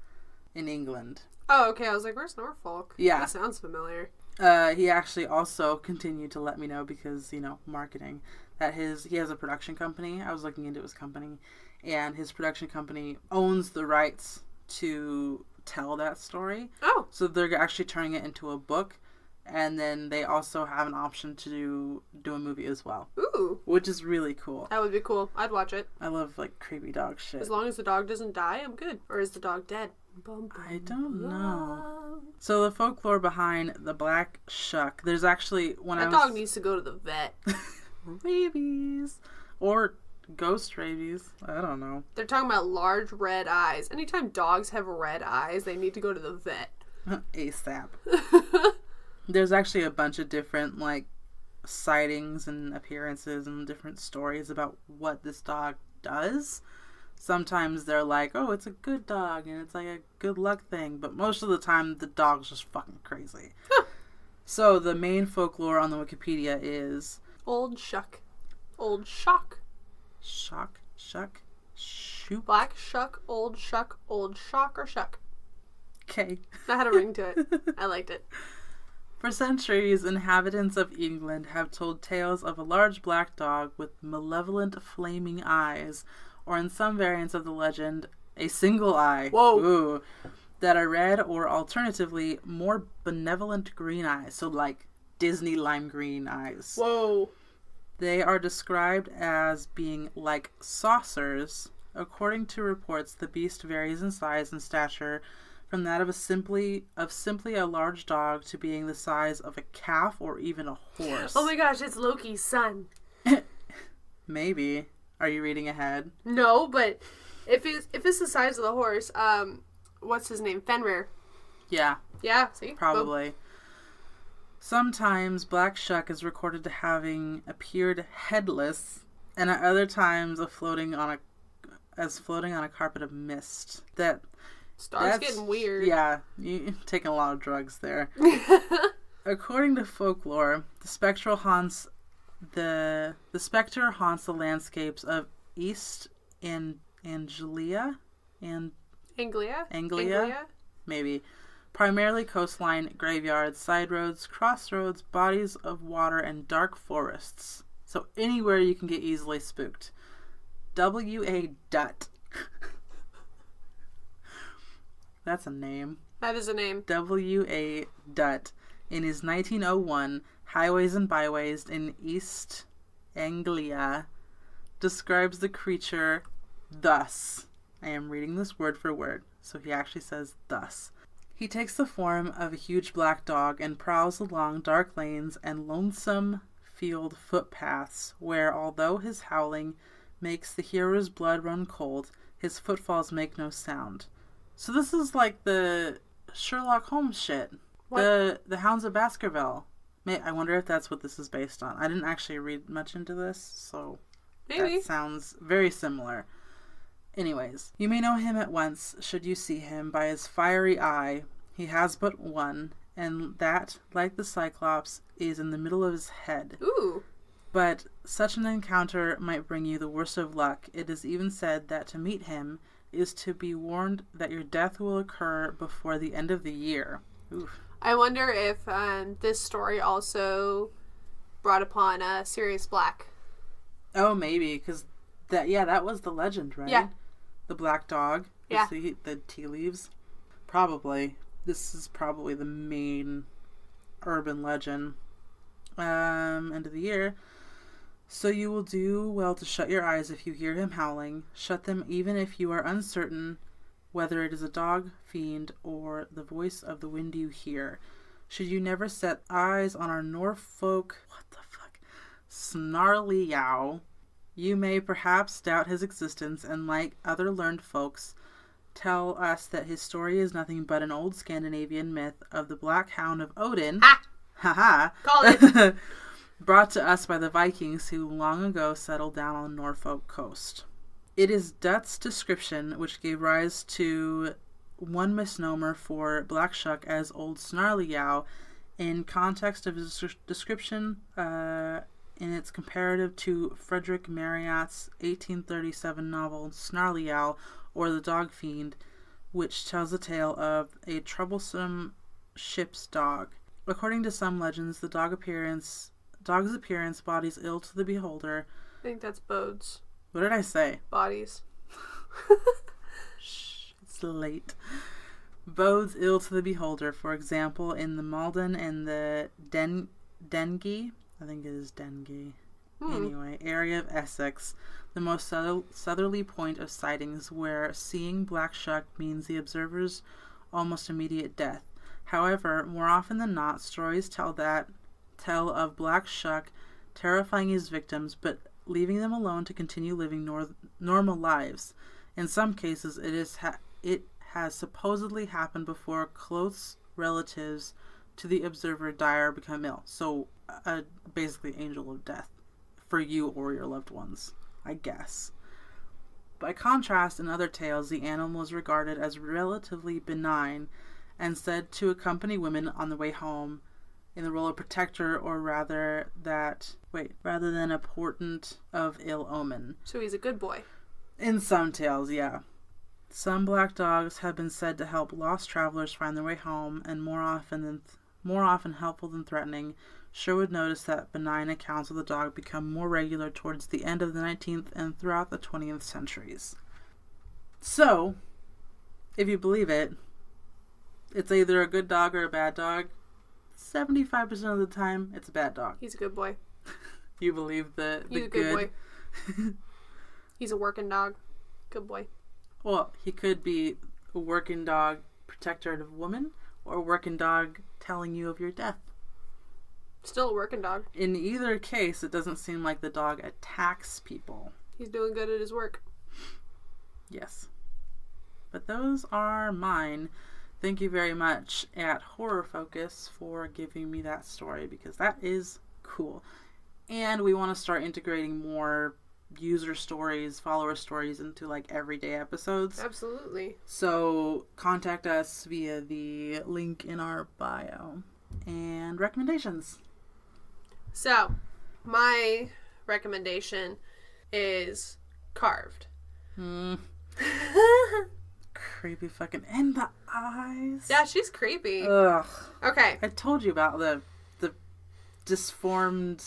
in England. Oh, okay. I was like, where's Norfolk? Yeah. That sounds familiar. He actually also continued to let me know because, marketing, that he has a production company. I was looking into his company. And his production company owns the rights to tell that story. Oh. So they're actually turning it into a book. And then they also have an option to do a movie as well. Ooh. Which is really cool. That would be cool. I'd watch it. I love, like, creepy dog shit. As long as the dog doesn't die, I'm good. Or is the dog dead? I don't know. So the folklore behind the black shuck, there's actually... That dog needs to go to the vet. Rabies. Or ghost rabies. I don't know. They're talking about large red eyes. Anytime dogs have red eyes, they need to go to the vet. ASAP. There's actually a bunch of different, like, sightings and appearances and different stories about what this dog does. Sometimes they're like, oh, it's a good dog and it's like a good luck thing. But most of the time, the dog's just fucking crazy. Huh. So the main folklore on the Wikipedia is... Old shuck. Old shock. Shock. Shuck. Shoot. Black shuck. Old shock or shuck. Okay. That had a ring to it. I liked it. For centuries, inhabitants of England have told tales of a large black dog with malevolent flaming eyes, or in some variants of the legend, a single eye. Whoa. Ooh, that are red or alternatively more benevolent green eyes. So like Disney lime green eyes. Whoa. They are described as being like saucers. According to reports, the beast varies in size and stature from that of simply a large dog to being the size of a calf or even a horse. Oh my gosh, it's Loki's son. Maybe. Are you reading ahead? No, but if it's the size of the horse, what's his name? Fenrir. Yeah. Yeah, see? Probably. Boom. Sometimes Black Shuck is recorded to having appeared headless, and at other times floating on a carpet of mist. That's getting weird. Yeah, you're taking a lot of drugs there. According to folklore, the spectre haunts the landscapes of East Anglia, maybe, primarily coastline, graveyards, side roads, crossroads, bodies of water, and dark forests. So anywhere you can get easily spooked. W.A. Dutt. That's a name. That is a name. W.A. Dutt, in his 1901 Highways and Byways in East Anglia, describes the creature thus. I am reading this word for word, so he actually says thus. He takes the form of a huge black dog and prowls along dark lanes and lonesome field footpaths where, although his howling makes the hearer's blood run cold, his footfalls make no sound. So this is like the Sherlock Holmes shit. What? The Hounds of Baskerville. I wonder if that's what this is based on. I didn't actually read much into this, so maybe. That sounds very similar. Anyways, you may know him at once, should you see him, by his fiery eye. He has but one, and that, like the Cyclops, is in the middle of his head. Ooh. But such an encounter might bring you the worst of luck. It is even said that to meet him is to be warned that your death will occur before the end of the year. Oof. I wonder if this story also brought upon Sirius Black. Oh, maybe, because that was the legend, right? Yeah. The black dog. Yeah. The tea leaves. Probably. This is probably the main urban legend. End of the year. So you will do well to shut your eyes if you hear him howling. Shut them even if you are uncertain whether it is a dog, fiend, or the voice of the wind you hear. Should you never set eyes on our Norfolk... Snarlyow, you may perhaps doubt his existence and, like other learned folks, tell us that his story is nothing but an old Scandinavian myth of the Black Hound of Odin. Ha! Call it! Brought to us by the Vikings who long ago settled down on the Norfolk coast. It is Dutt's description which gave rise to one misnomer for Black Shuck as Old Snarlyow in context of his description in its comparative to Frederick Marryat's 1837 novel Snarlyow, or The Dog Fiend, which tells the tale of a troublesome ship's dog. According to some legends, the dog's appearance bodies ill to the beholder. I think that's bodes. What did I say? Bodies. Shh, it's late. Bodes ill to the beholder. For example, in the Malden and the Dengie, I think it is Dengie. Anyway, area of Essex, the most southerly point of sightings, where seeing Black Shuck means the observer's almost immediate death. However, more often than not, stories tell of Black Shuck terrifying his victims, but leaving them alone to continue living normal lives. In some cases, it has supposedly happened before close relatives to the observer die or become ill. So, basically, angel of death for you or your loved ones, I guess. By contrast, in other tales, the animal is regarded as relatively benign and said to accompany women on the way home in the role of protector, or rather than a portent of ill omen. So he's a good boy. In some tales, yeah. Some black dogs have been said to help lost travelers find their way home, and more often helpful than threatening. Sherwood noticed that benign accounts of the dog become more regular towards the end of the 19th and throughout the 20th centuries. So, if you believe it, it's either a good dog or a bad dog. 75% of the time, it's a bad dog. He's a good boy. You believe He's a good boy. He's a working dog. Good boy. Well, he could be a working dog protector of a woman, or a working dog telling you of your death. Still a working dog. In either case, it doesn't seem like the dog attacks people. He's doing good at his work. Yes. But those are mine. Thank you very much at Horror Focus for giving me that story, because that is cool. And we want to start integrating more user stories, follower stories into like everyday episodes. Absolutely. So contact us via the link in our bio. And recommendations. So, my recommendation is Carved. Creepy fucking... And the eyes. Yeah, she's creepy. Ugh. Okay. I told you about the disformed...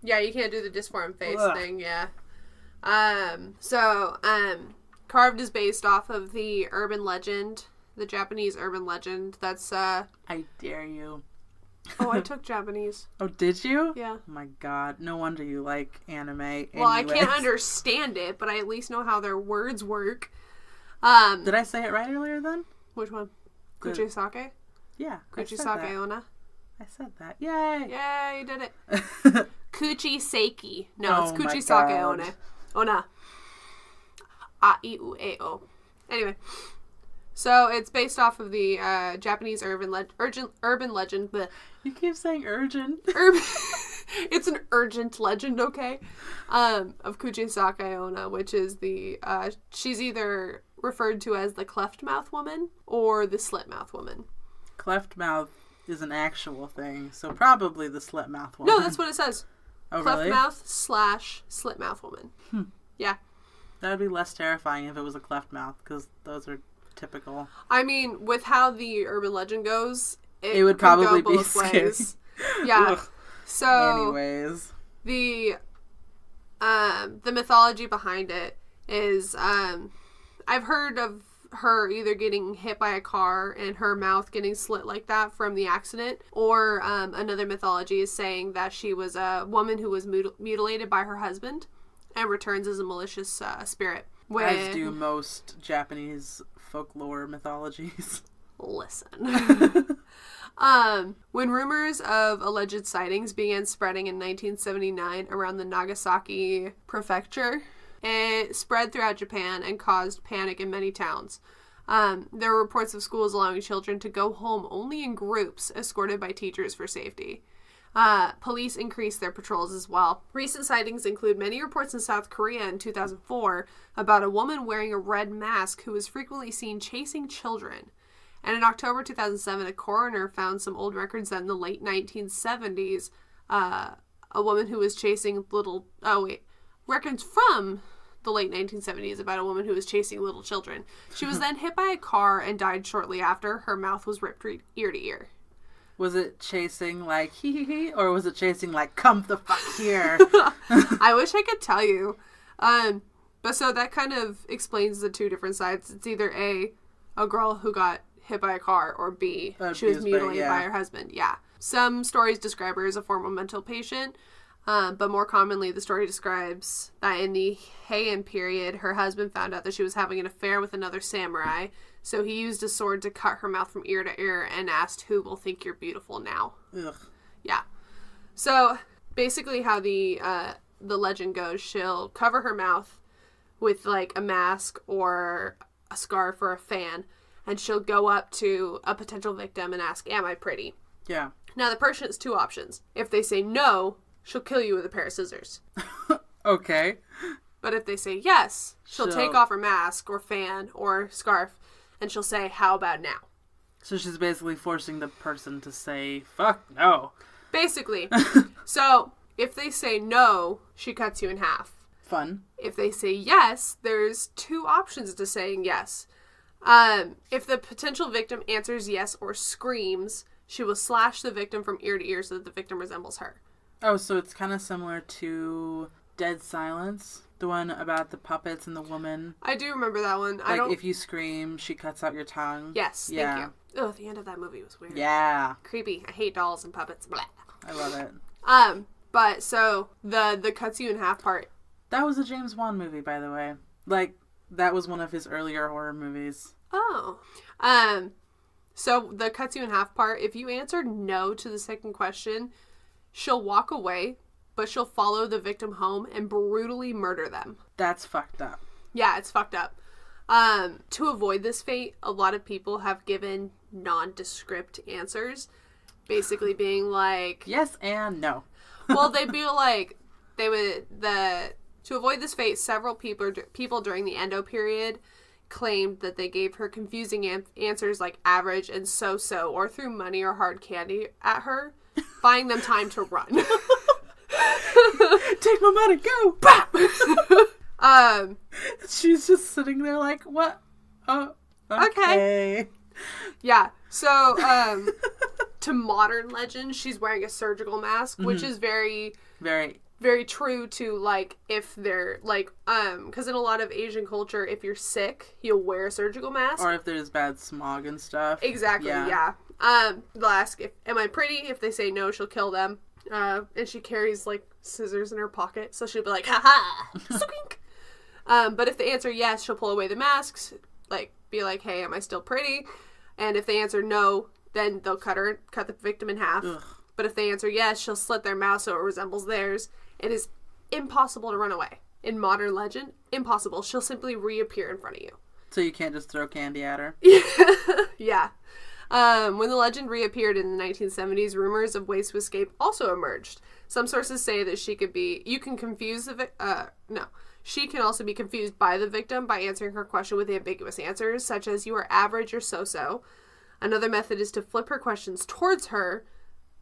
Yeah, you can't do the disformed face thing, yeah. Carved is based off of the urban legend, the Japanese urban legend that's, I dare you. Oh, I took Japanese. Oh, did you? Yeah. Oh my god. No wonder you like anime. Well, I can't understand it, but I at least know how their words work. Did I say it right earlier then? Which one? Kuchisake? Yeah. Kuchisake Ona? I said that. Yay! Yay, you did it. Kuchiseki. No, it's Kuchisake Ona. A-I-U-A-O. Anyway. So, it's based off of the Japanese urban legend. But you keep saying urgent. It's an urgent legend, okay? Of Kuchisake Ona, which is the... she's either referred to as the cleft mouth woman or the slit mouth woman. Cleft mouth is an actual thing, so probably the slit mouth woman. No, that's what it says. Oh, cleft really? mouth / slit mouth woman. Yeah. That would be less terrifying if it was a cleft mouth, because those are typical. I mean, with how the urban legend goes, it would probably go both be scary. Ways. Yeah. So, anyways, the mythology behind it is, I've heard of her either getting hit by a car and her mouth getting slit like that from the accident, or another mythology is saying that she was a woman who was mutilated by her husband and returns as a malicious spirit. As do most Japanese folklore mythologies. Listen. When rumors of alleged sightings began spreading in 1979 around the Nagasaki prefecture, it spread throughout Japan and caused panic in many towns. There were reports of schools allowing children to go home only in groups, escorted by teachers for safety. Police increased their patrols as well. Recent sightings include many reports in South Korea in 2004 about a woman wearing a red mask who was frequently seen chasing children. And in October 2007, a coroner found some old records that in the late 1970s, a woman who was chasing records from the late 1970s about a woman who was chasing little children. She was then hit by a car and died shortly after. Her mouth was ripped ear to ear. Was it chasing like hee hee hee, or was it chasing like come the fuck here? I wish I could tell you. But so that kind of explains the two different sides. It's either a girl who got hit by a car, or B, she was mutilated by her husband. Yeah. Some stories describe her as a former mental patient, but more commonly the story describes that in the Heian period, her husband found out that she was having an affair with another samurai, So he used a sword to cut her mouth from ear to ear and asked, who will think you're beautiful now? Ugh. Yeah. So basically how the legend goes, she'll cover her mouth with like a mask or a scarf or a fan, and she'll go up to a potential victim and ask, am I pretty? Yeah. Now the person has two options. If they say no, she'll kill you with a pair of scissors. Okay. But if they say yes, she'll take off her mask or fan or scarf, and she'll say, how about now? So she's basically forcing the person to say, fuck no. Basically. So if they say no, she cuts you in half. Fun. If they say yes, there's two options to saying yes. If the potential victim answers yes or screams, she will slash the victim from ear to ear so that the victim resembles her. Oh, so it's kind of similar to Dead Silence, the one about the puppets and the woman. I do remember that one. Like, if you scream, she cuts out your tongue. Yes, thank you. Oh, the end of that movie was weird. Yeah. Creepy. I hate dolls and puppets. Blah. I love it. But so the cuts you in half part. That was a James Wan movie, by the way. Like, that was one of his earlier horror movies. Oh. So the cuts you in half part, if you answer no to the second question, she'll walk away, but she'll follow the victim home and brutally murder them. That's fucked up. Yeah, it's fucked up. To avoid this fate, a lot of people have given nondescript answers, basically being like... Yes and no. Well, they'd be like... To avoid this fate, several people during the Endo period claimed that they gave her confusing answers like average and so-so, or threw money or hard candy at her, buying them time to run. Take my money, go! She's just sitting there like, what? Oh, okay. Yeah, so, to modern legend, she's wearing a surgical mask, which is very true to, like, if they're, like, because in a lot of Asian culture, if you're sick, you'll wear a surgical mask. Or if there's bad smog and stuff. Exactly, yeah. They'll ask, am I pretty? If they say no, she'll kill them. And she carries, like, scissors in her pocket, so she'll be like, ha-ha, squink. But if they answer yes, she'll pull away the masks, like, be like, hey, am I still pretty? And if they answer no, then they'll cut the victim in half. Ugh. But if they answer yes, she'll slit their mouth so it resembles theirs. It is impossible to run away. In modern legend, impossible. She'll simply reappear in front of you. So you can't just throw candy at her? Yeah. When the legend reappeared in the 1970s, rumors of ways to escape also emerged. Some sources say that she can also be confused by the victim by answering her question with ambiguous answers, such as you are average or so-so. Another method is to flip her questions towards her,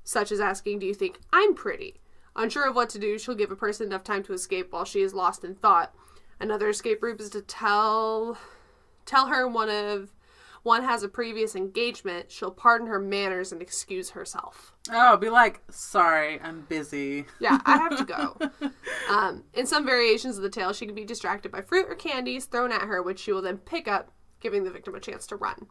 such as asking, do you think I'm pretty? Unsure of what to do, she'll give a person enough time to escape while she is lost in thought. Another escape route is to tell her one has a previous engagement. She'll pardon her manners and excuse herself. Oh, be like, sorry, I'm busy. Yeah, I have to go. In some variations of the tale, she can be distracted by fruit or candies thrown at her, which she will then pick up, giving the victim a chance to run.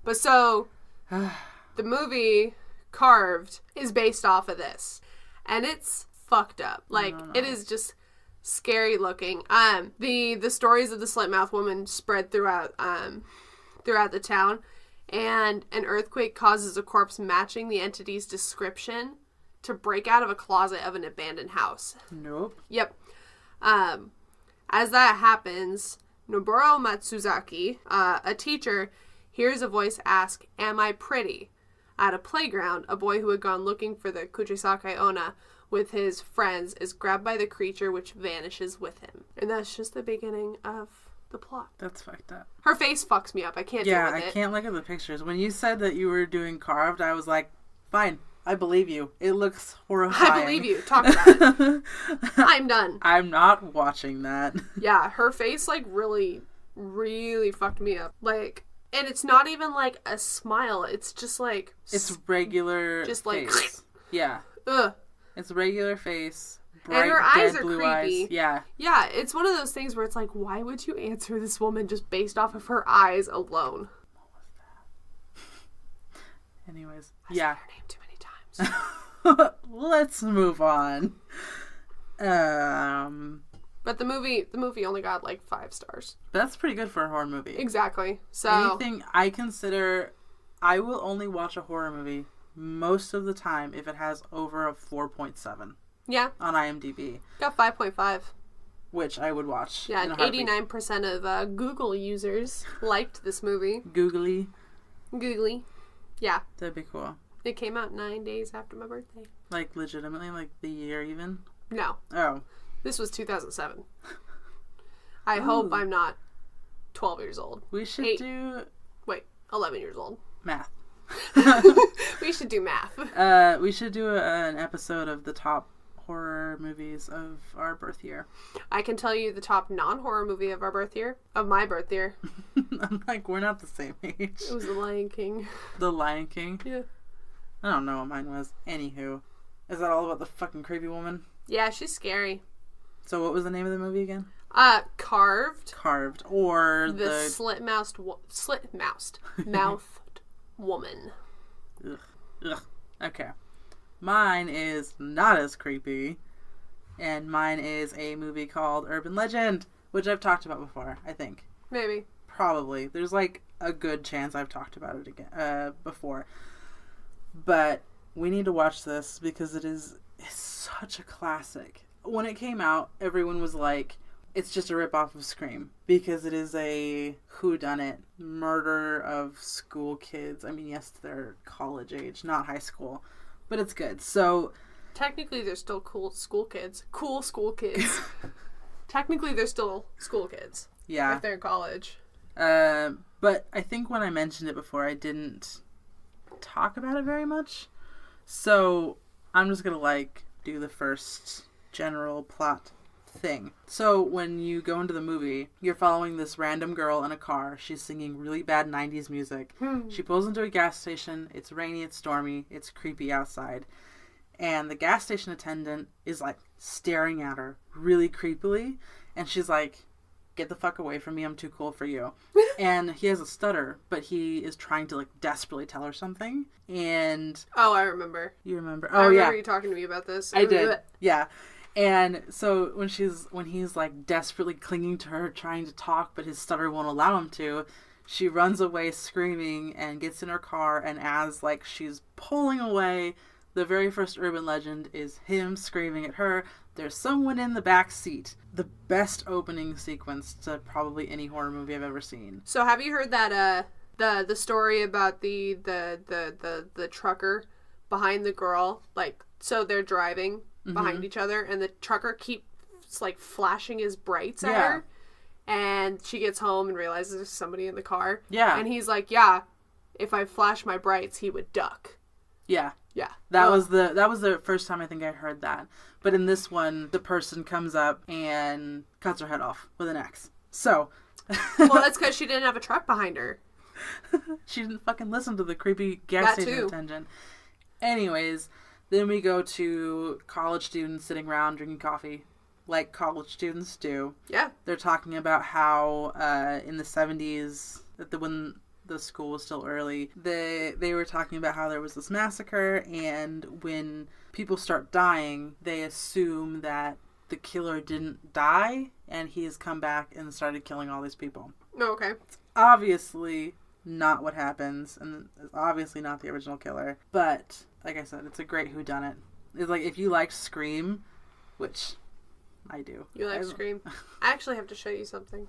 But so, the movie Carved is based off of this. And it's fucked up. Like, it is just scary looking. The stories of the slit-mouthed woman spread throughout the town, and an earthquake causes a corpse matching the entity's description to break out of a closet of an abandoned house. Nope. Yep. As that happens, Noboru Matsuzaki, a teacher, hears a voice ask, am I pretty? At a playground, a boy who had gone looking for the Kuchisakai Onna with his friends is grabbed by the creature, which vanishes with him. And that's just the beginning of the plot. That's fucked up. Her face fucks me up. I can't deal with it. Yeah, I can't look at the pictures. When you said that you were doing Carved, I was like, fine, I believe you. It looks horrifying. I believe you. Talk about it. I'm done. I'm not watching that. Yeah, her face, like, really, really fucked me up. Like... And it's not even, like, a smile. It's just, like... It's regular just like face. Yeah. Ugh. It's regular face. Bright, and her eyes dead are blue creepy. Eyes. Yeah. Yeah, it's one of those things where it's like, why would you answer this woman just based off of her eyes alone? What was that? Anyways. I yeah. said her name too many times. Let's move on. But the movie only got like 5 stars. That's pretty good for a horror movie. Exactly. So anything I will only watch a horror movie most of the time if it has over a 4.7. Yeah. On IMDb. Got 5.5. Which I would watch. Yeah, and 89% of Google users liked this movie. Googly. Yeah. That'd be cool. It came out 9 days after my birthday. Like, legitimately? Like, the year even? No. Oh. This was 2007. I hope I'm not 12 years old. We should do... Wait, 11 years old. Math. We should do math. We should do an episode of the top horror movies of our birth year. I can tell you the top non-horror movie of our birth year. Of my birth year. I'm like, we're not the same age. It was The Lion King. The Lion King? Yeah. I don't know what mine was. Anywho. Is that all about the fucking creepy woman? Yeah, she's scary. So what was the name of the movie again? Carved. Carved. Or the slit-mouthed woman. Ugh. Okay. Mine is not as creepy. And mine is a movie called Urban Legend, which I've talked about before, I think. Maybe. Probably. There's like a good chance I've talked about it again before. But we need to watch this because it's such a classic. When it came out, everyone was like, it's just a ripoff of Scream because it is a whodunit murder of school kids. I mean, yes, they're college age, not high school, but it's good. So technically, they're still cool school kids. Cool school kids. Technically, they're still school kids. Yeah, if they're in college. But I think when I mentioned it before, I didn't talk about it very much. So I'm just gonna do the first general plot thing. So when you go into the movie, you're following this random girl in a car. She's singing really bad 90s music. She pulls into a gas station. It's rainy, it's stormy, it's creepy outside. And the gas station attendant is staring at her really creepily. And she's like, get the fuck away from me, I'm too cool for you. And he has a stutter, but he is trying to desperately tell her something. And I remember. You remember? I remember you talking to me about this. I did. Yeah. And so when he's desperately clinging to her, trying to talk, but his stutter won't allow him to, she runs away screaming and gets in her car. And as she's pulling away, the very first urban legend is him screaming at her, "There's someone in the back seat." The best opening sequence to probably any horror movie I've ever seen. So have you heard that the story about the trucker behind the girl? So they're driving behind each other, and the trucker keeps flashing his brights at her, and she gets home and realizes there's somebody in the car. Yeah, and he's like, "Yeah, if I flash my brights, he would duck." Yeah. Yeah. That was the first time I think I heard that. But in this one, the person comes up and cuts her head off with an axe. So. Well, that's because she didn't have a truck behind her. She didn't fucking listen to the creepy gas station attendant. Anyways, then we go to college students sitting around drinking coffee, like college students do. Yeah. They're talking about how in the 70s, when the school was still early, they were talking about how there was this massacre, and when people start dying, they assume that the killer didn't die and he has come back and started killing all these people. Oh, okay. It's obviously not what happens, and it's obviously not the original killer, but like I said, it's a great whodunit. It's if you liked Scream, which I do. You like Scream? I actually have to show you something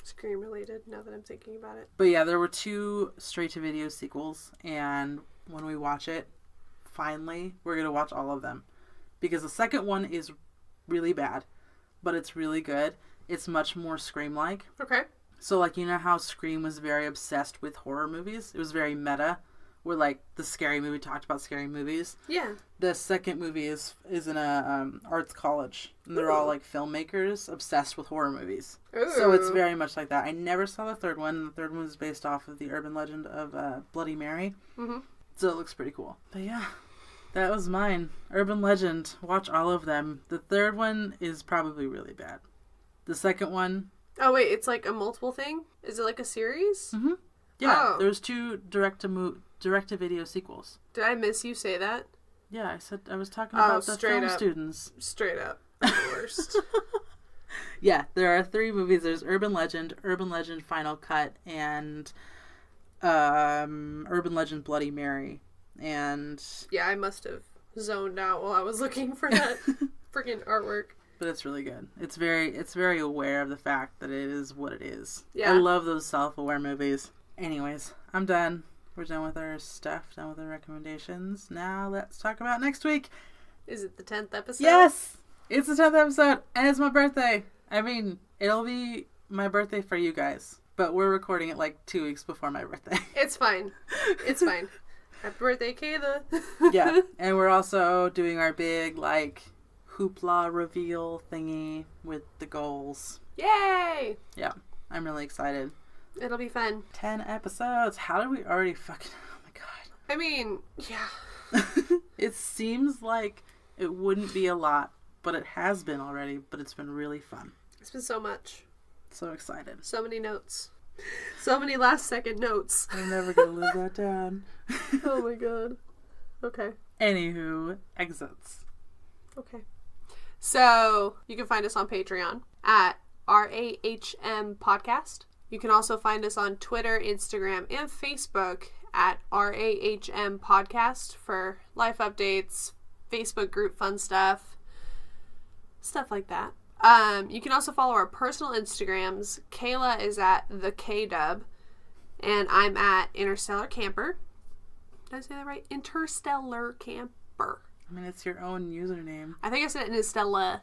Scream related now that I'm thinking about it. But yeah, there were 2 straight-to-video sequels, and when we watch it, finally, we're going to watch all of them. Because the second one is really bad, but it's really good. It's much more Scream-like. Okay. So, you know how Scream was very obsessed with horror movies? It was very meta, where, the Scary Movie talked about scary movies. Yeah. The second movie is in a arts college, and they're all, filmmakers obsessed with horror movies. Ooh. So it's very much like that. I never saw the third one. The third one was based off of the urban legend of Bloody Mary. Mm-hmm. So it looks pretty cool. But yeah, that was mine. Urban Legend. Watch all of them. The third one is probably really bad. The second one... Oh, wait, it's a multiple thing? Is it a series? Mm-hmm. Yeah, there's 2 direct-to-video sequels. Did I miss you say that? Yeah, I was talking about the film students. Straight up. The worst. Yeah, there are 3 movies. There's Urban Legend Final Cut, and Urban Legend Bloody Mary. And yeah, I must have zoned out while I was looking for that freaking artwork. But it's really good. It's very aware of the fact that it is what it is. Yeah. I love those self-aware movies. Anyways, I'm done. We're done with our stuff, done with our recommendations. Now let's talk about next week. Is it the 10th episode? Yes! It's the 10th episode, and it's my birthday. I mean, it'll be my birthday for you guys, but we're recording it like 2 weeks before my birthday. It's fine. It's fine. Happy birthday, Kayla. Yeah, and we're also doing our big, like, hoopla reveal thingy with the goals. Yay! Yeah, I'm really excited. It'll be fun. 10 episodes. How did we already fucking... Oh my god. I mean, yeah. It seems like it wouldn't be a lot, but it has been already, but it's been really fun. It's been so much. So excited. So many notes. So many last second notes. I'm never going to live that down. Oh my god. Okay. Anywho, exits. Okay. So, you can find us on Patreon at RAHM Podcast. You can also find us on Twitter, Instagram, and Facebook at RAHM Podcast for life updates, Facebook group fun stuff like that. You can also follow our personal Instagrams. Kayla is at the KDub, and I'm at Interstellar Camper. Did I say that right? Interstellar Camper. I mean, it's your own username. I think I said Interstellar.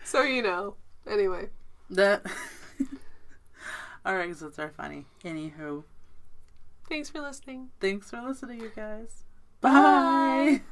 So you know. Anyway. Our exits are funny. Anywho. Thanks for listening. You guys. Bye.